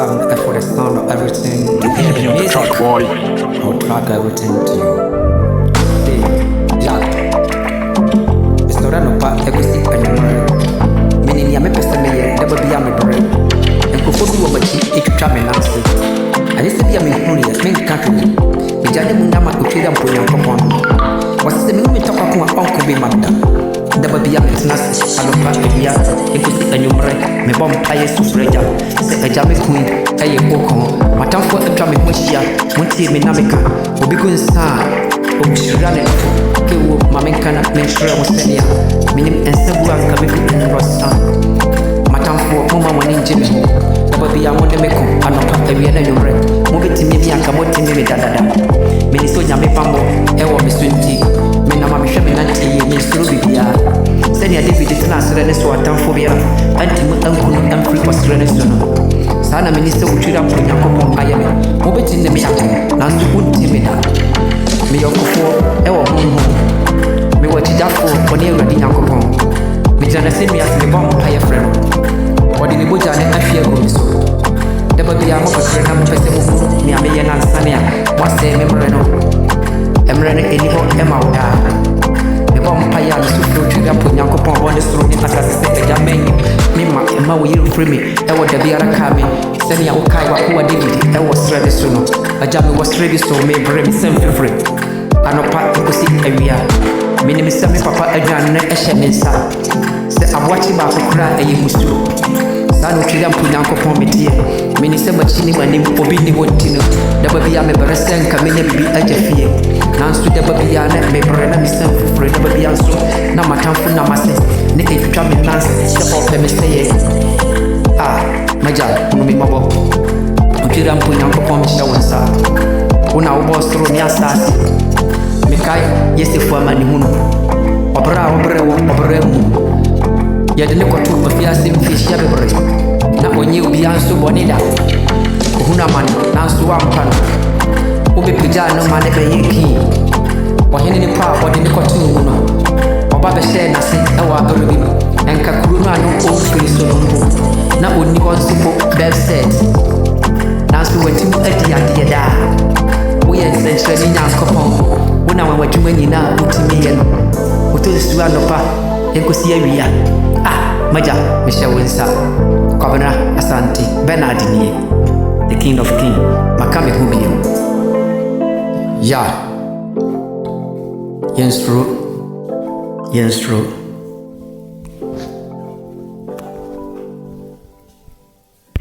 sound, for the sound of everything. You the track boy. I'll track everything to you. Hey, Jack. It's not an opa, everything anymore. Meaning, ya me pesame, never be a me bread. And go for you over it to try me nasty. I used to be a me curious, me country. Me jade mundama utrida mpunya mpopon. Was the movie talk up my uncle be magda. Never be a business, I don't pass the year. It could be a new break, me bomb tires to Freja. Say a jammy queen, a boko. My time for a drumming Mushia, Munti Minamica, will be good star. Running, Kill Mamma make sure I was senior. Minim and Sabua coming in Rossa. My time for Mama in Jimmy. Never be a Mondemico, and not a Vienna new break. Move it to me, I come out to me with Dada. Minnesota Yami Pambo, Ewa Miss Winty. Menama Mishaminanti, Miss Rubia. Senior David did not surrender to a town phobia. Anti Uncle and free was surrender. Sana Minister would treat up with Yakomo Miami. Move it in the Miami, Nancy would timida. Me Yoko, Ewa home. Me what you da for near the Yakomo. Me Jana send me as the bomb higher friend. What in the Buja and I fear goes so. Never be a more friend, Pesemo, Miami and Sania. What's the memorandum? Emrene anymore Emma. The bomb paya is to trigger Punyanko upon one through the assassin. A Yaman, Mima, Emma will free me. I would be a kami. Senia Okaiwa, who are David, I was ready soon. A jammy was ready, so may bring some free. I know part to see area. Meaning, Sammy Papa, a gun, a shaman son. Say, I'm watching about to cry, and you must do. Sanu trigger Punyanko upon me, dear. Minister Machini, my name, Obini Wontino. Never be a member, and come in and be a Jeffy. Nansu de Babiana, may Brena be sent for free, never be answered. Namatam for Namaste, Nicky to come in Nancy, the whole family. Ah, my job, no me mobile. Ukiram Punyanko upon me, show and sa. Una was through me as sassy. Mikai, yes, if one man huno. Opera, yet the local two of Yasim fish every. Now when you be answered Bonida. Hunaman, Nansu Ampan. Ubi pijano mane be yiki wahene ni pa wode ni kotunu no oba be share na se ewa arubi enka kuru no anu o firi so no na oni konsipo be set na so wetim adi ade da wo ye sense ni nyankopon wo na wan wadwuma nyina utimi ye no otosu anopa enkosi awia maja me share wensa kwabena asante Bernard ni the king of king makame hubio. Yeah, Jens Root.